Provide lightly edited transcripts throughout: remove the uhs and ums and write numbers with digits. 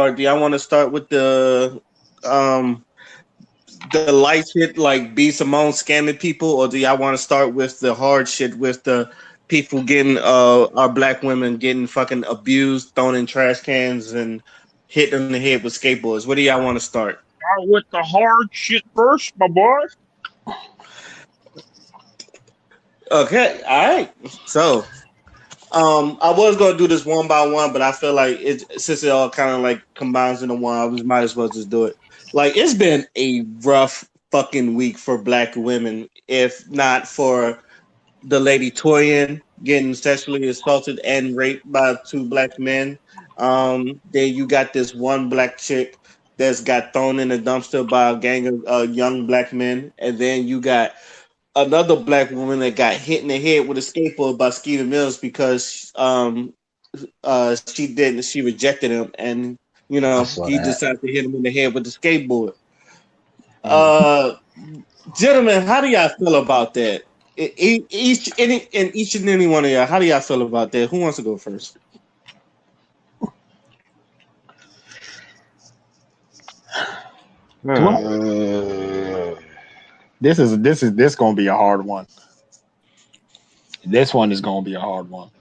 start? Do y'all want to start with um the light shit like B Simone scamming people, or do y'all want to start with the hard shit with the people getting our black women getting fucking abused, thrown in trash cans, and hit in the head with skateboards? What do y'all want to start? Start with the hard shit first, my boy. Okay, all right. So, I was gonna do this one by one, but I feel like it since it all kind of like combines into one, I might as well just do it. Like it's been a rough fucking week for black women, if not for the lady Toyin getting sexually assaulted and raped by two black men. Then you got this one black chick that's got thrown in a dumpster by a gang of young black men, and then you got another black woman that got hit in the head with a skateboard by Skeeter Mills because she rejected him, and he decided to hit him in the head with the skateboard. Uh, Gentlemen, how do y'all feel about that? Each and any one of y'all, how do y'all feel about that? Who wants to go first? This gonna be a hard one. This one is gonna be a hard one.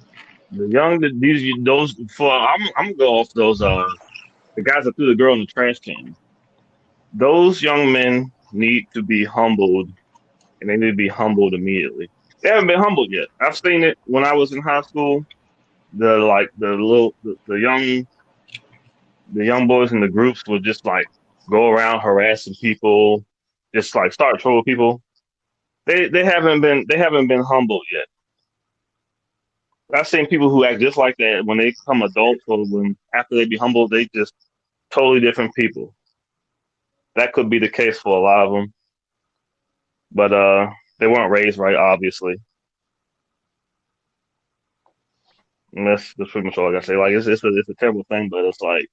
Those for I'm gonna go off those the guys that threw the girl in the trash can. Those young men need to be humbled, and they need to be humbled immediately. They haven't been humbled yet. I've seen it when I was in high school. The young boys in the groups would just like go around harassing people, just like start trolling people. They haven't been humbled yet. I've seen people who act just like that when they become adults, or when after they be humbled, they just totally different people. That could be the case for a lot of them, but they weren't raised right, obviously. And that's pretty much all I gotta say. Like it's a terrible thing, but it's like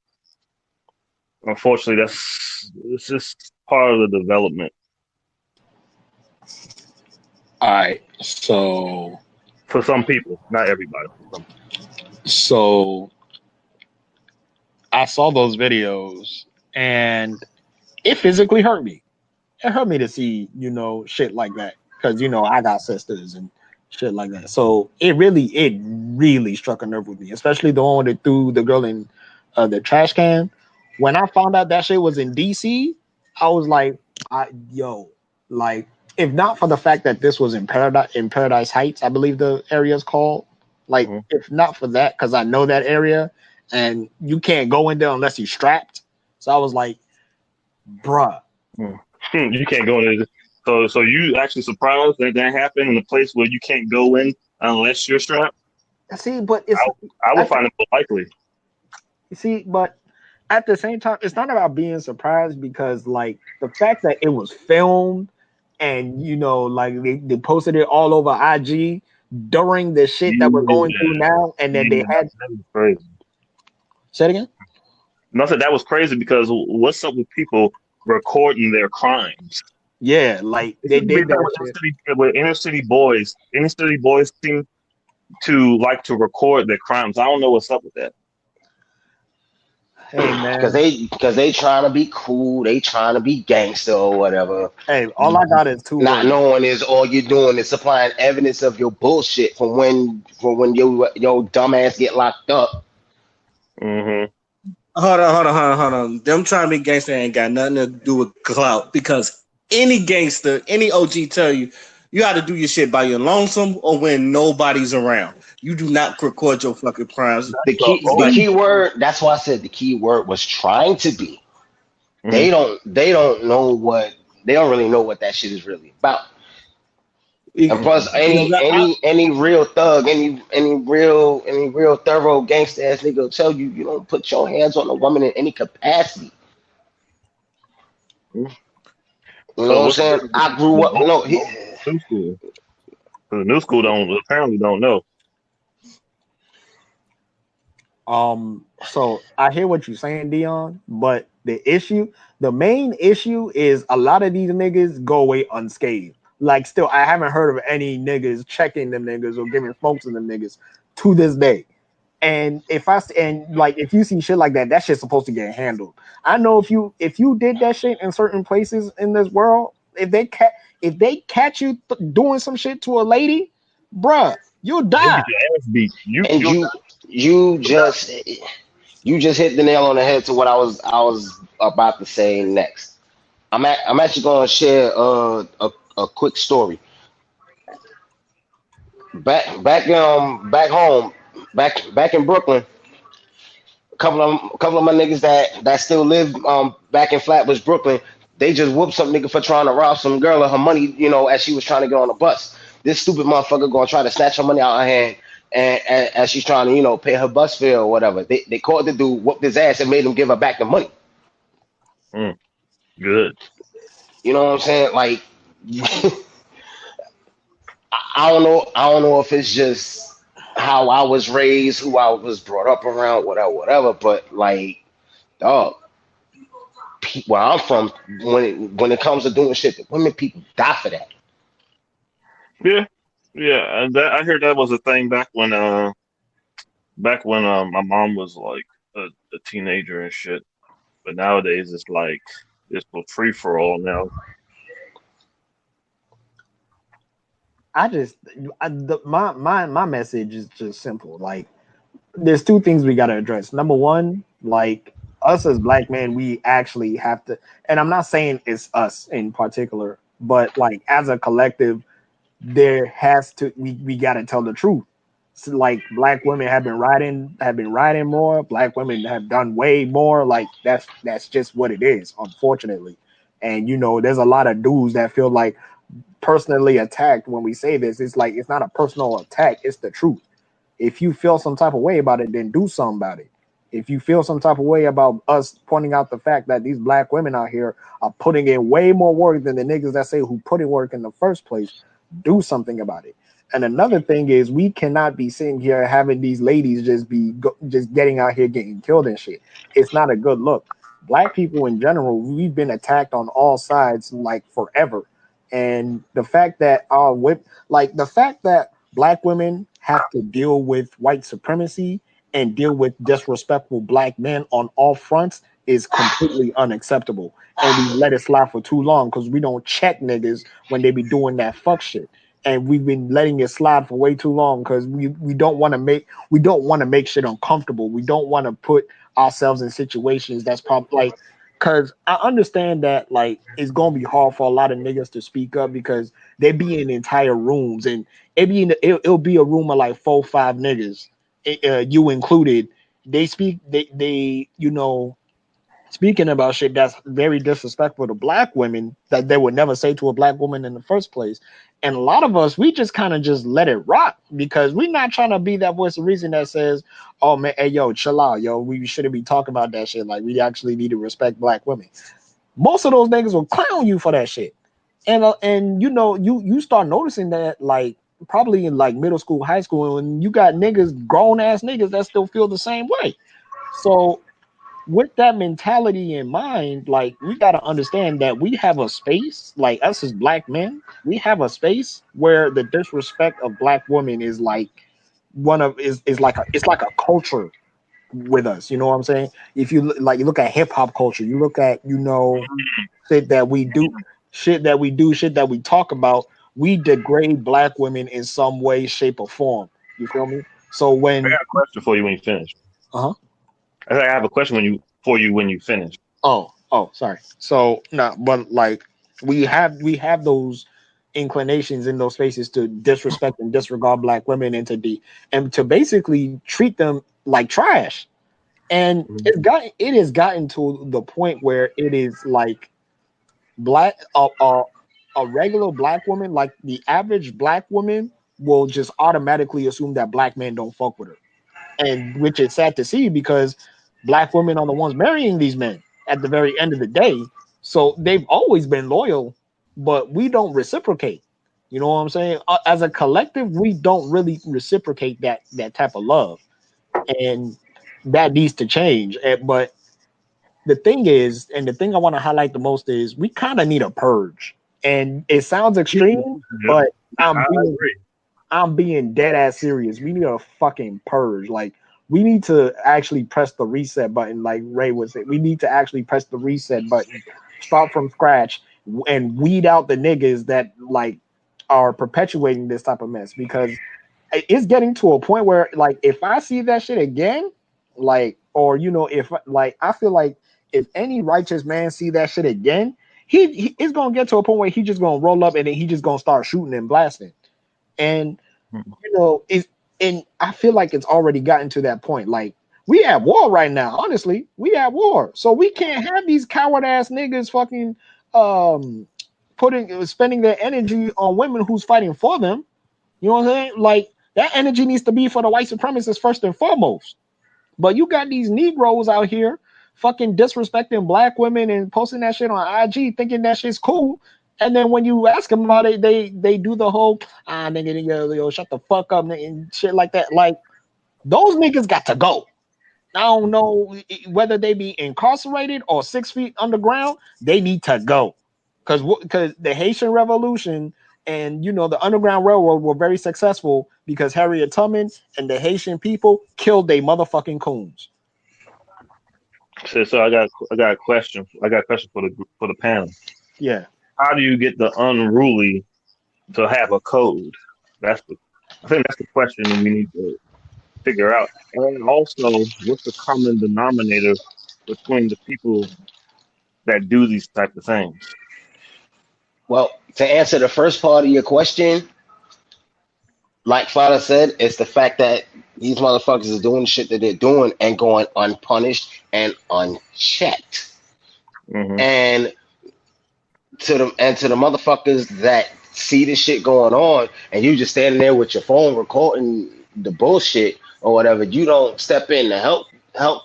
unfortunately it's just part of the development. All right, so for some people, not everybody. So I saw those videos and it physically hurt me. It hurt me to see, shit like that. Because, I got sisters and shit like that. So it really struck a nerve with me, especially the one that threw the girl in the trash can. When I found out that shit was in DC, I was like, if not for the fact that this was in Paradise Heights, I believe the area is called. Like, if not for that, because I know that area, and you can't go in there unless you're strapped. So I was like, bruh. You can't go in there. So you actually surprised that happened in a place where you can't go in unless you're strapped? See, but I would find it more likely. See, but at the same time, it's not about being surprised because, like, the fact that it was filmed and, like, they posted it all over IG during the shit that we're going through now, and then they had... That was crazy. Say it again? No, I said that was crazy because what's up with people recording their crimes? Yeah, like they did that with inner city boys. Inner city boys seem to like to record their crimes. I don't know what's up with that. Hey man, because they trying to be cool, they trying to be gangster or whatever. Hey, all I got is two. Not knowing is all you're doing is supplying evidence of your bullshit from when your dumb ass get locked up. Hold on. Them trying to be gangster ain't got nothing to do with clout, because any gangster, any OG tell you got to do your shit by your lonesome or when nobody's around. You do not record your fucking crimes. The key word. That's why I said the key word was trying to be. They don't really know what that shit is really about. And plus, any real thug, any real thorough gangster ass nigga will tell you don't put your hands on a woman in any capacity. You know what I'm saying? I grew up. New school. The new school apparently don't know. So I hear what you're saying, Dion, but the main issue is a lot of these niggas go away unscathed. Like, still, I haven't heard of any niggas checking them niggas or giving smoke to them niggas to this day. And if you see shit like that, that shit's supposed to get handled. I know if you did that shit in certain places in this world, if they catch you doing some shit to a lady, bruh, you'll You'll die. get your ass beat. And you just hit the nail on the head to what I was about to say next. I'm actually going to share a quick story. Back home, back in Brooklyn, a couple of my niggas that still live back in Flatbush, Brooklyn, they just whooped some nigga for trying to rob some girl of her money, as she was trying to get on a bus. This stupid motherfucker gonna try to snatch her money out of her hand, and as she's trying to, pay her bus fare or whatever. They caught the dude, whooped his ass, and made him give her back the money. Good. You know what I'm saying? Like, I don't know if it's just how I was raised, who I was brought up around, whatever. But like, dog, where I'm from, when it comes to doing shit to women, people die for that. Yeah, yeah. And I heard that was a thing back when my mom was like a teenager and shit. But nowadays it's like it's a free for all now. My message is just simple. Like, there's two things we got to address. Number one, like, us as black men, we actually have to, and I'm not saying it's us in particular, but like as a collective, we got to tell the truth. So, like, black women have been riding more. Black women have done way more. Like, that's just what it is, unfortunately. And there's a lot of dudes that feel like personally attacked when we say this. It's like, it's not a personal attack, it's the truth. If you feel some type of way about it, then do something about it. If you feel some type of way about us pointing out the fact that these black women out here are putting in way more work than the niggas that say who put in work in the first place, do something about it. And another thing is, we cannot be sitting here having these ladies just getting out here getting killed and shit. It's not a good look. Black people in general, we've been attacked on all sides like forever. And the fact that the fact that black women have to deal with white supremacy and deal with disrespectful black men on all fronts is completely unacceptable. And we let it slide for too long because we don't check niggas when they be doing that fuck shit. And we've been letting it slide for way too long because we don't want to make shit uncomfortable. We don't want to put ourselves in situations that's probably like, because I understand that like it's gonna be hard for a lot of niggas to speak up because they be in entire rooms and it'll be a room of like 4-5 niggas, you included. They speaking about shit that's very disrespectful to black women that they would never say to a black woman in the first place. And a lot of us, we just kind of just let it rock because we're not trying to be that voice of reason that says, oh man, hey, yo, chill out, yo, we shouldn't be talking about that shit. Like, we actually need to respect black women. Most of those niggas will clown you for that shit. And you start noticing that like probably in like middle school, high school, and you got niggas, grown ass niggas that still feel the same way. So with that mentality in mind, like, we got to understand that we have a space, like us as black men, we have a space where the disrespect of black women is like it's like a culture with us. You know what I'm saying? If you look at hip hop culture, you look at shit that we do, shit that we talk about, we degrade black women in some way, shape, or form. You feel me? So when I got a question for you when you finish. I have a question for you when you finish. Oh, sorry. So no, but like we have those inclinations in those spaces to disrespect and disregard black women and to basically treat them like trash. And it has gotten to the point where it is like a regular black woman, like the average black woman will just automatically assume that black men don't fuck with her. And which is sad to see because black women are the ones marrying these men at the very end of the day. So they've always been loyal, but we don't reciprocate. You know what I'm saying? As a collective, we don't really reciprocate that type of love. And that needs to change. But the thing is, and the thing I want to highlight the most is we kind of need a purge. And it sounds extreme, but I'm being dead ass serious. We need a fucking purge. Like, we need to actually press the reset button, like Ray was saying. We need to actually press the reset button, start from scratch, and weed out the niggas that like are perpetuating this type of mess, because it's getting to a point where like if I see that shit again, like, or you know, if like I feel like if any righteous man see that shit again, he is gonna get to a point where he just gonna roll up and then he just gonna start shooting and blasting. And you know, and I feel like it's already gotten to that point. Like we at war right now, honestly. We at war. So we can't have these coward ass niggas fucking spending their energy on women who's fighting for them. You know what I'm saying? Like that energy needs to be for the white supremacists first and foremost. But you got these Negroes out here fucking disrespecting black women and posting that shit on IG, thinking that shit's cool. And then when you ask them about it, they do the whole nigga, yo, shut the fuck up and shit like that. Like those niggas got to go. I don't know whether they be incarcerated or 6 feet underground. They need to go because the Haitian Revolution and you know the Underground Railroad were very successful because Harriet Tubman and the Haitian people killed they motherfucking coons. So I got a question. I got a question for the panel. Yeah. How do you get the unruly to have a code? I think that's the question that we need to figure out. And also, what's the common denominator between the people that do these type of things? Well, to answer the first part of your question, like Father said, it's the fact that these motherfuckers are doing the shit that they're doing and going unpunished and unchecked. Mm-hmm. And to the motherfuckers that see the shit going on and you just standing there with your phone recording the bullshit or whatever, you don't step in to help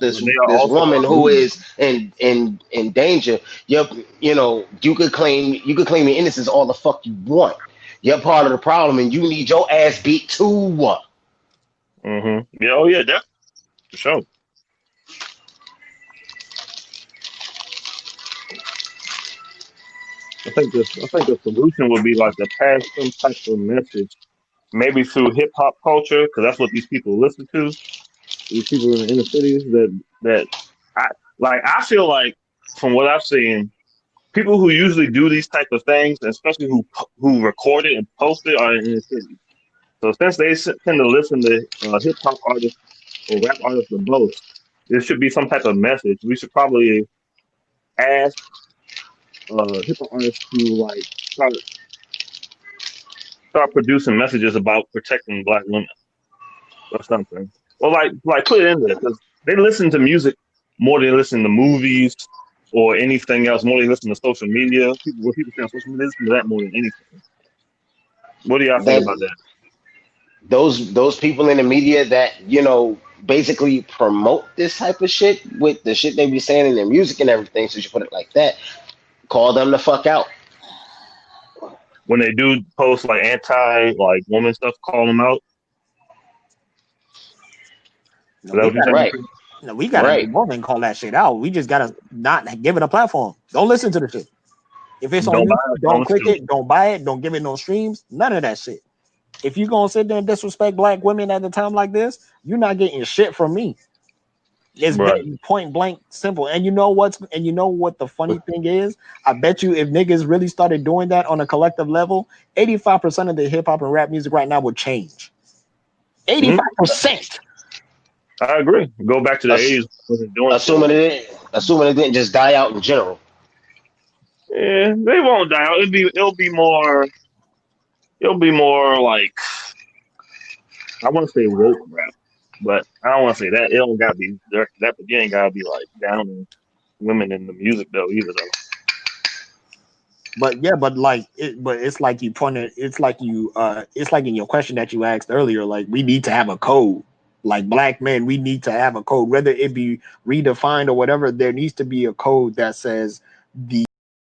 this woman who is in danger. You know, you could claim your innocence all the fuck you want. You're part of the problem and you need your ass beat too. Mm-hmm. Yeah, oh yeah, that's for sure. I think the solution would be like to pass some type of message, maybe through hip hop culture, because that's what these people listen to. These people in the inner cities that I feel like from what I've seen, people who usually do these type of things, especially who record it and post it, are in the city. So since they tend to listen to hip hop artists or rap artists the most, there should be some type of message. We should probably ask hip hop artists to like start producing messages about protecting black women or something, or like put it in there because they listen to music more than they listen to movies or anything else. More than they listen to social media. People say on social media, they listen to that more than anything. What do y'all think about that? Those people in the media that you know basically promote this type of shit with the shit they be saying in their music and everything. So you put it like that. Call them the fuck out. When they do post like anti like woman stuff, call them out. We gotta more than call that shit out. We just gotta not give it a platform. Don't listen to the shit. If it's on YouTube, don't click it, don't buy it, don't give it no streams, none of that shit. If you gonna sit there and disrespect black women at a time like this, you're not getting shit from me. It's point blank simple. And you know what the funny thing is? I bet you if niggas really started doing that on a collective level, 85% of the hip hop and rap music right now would change. 85%. I agree. Go back to the 80s. Assuming it didn't just die out in general. Yeah, they won't die out. It'll be more like, I want to say woke rap, but I don't want to say that. It don't gotta be that, but you ain't gotta be like down on women in the music though either though. But it's like you pointed. It's like in your question that you asked earlier. Like we need to have a code. Like black men, we need to have a code, whether it be redefined or whatever. There needs to be a code that says the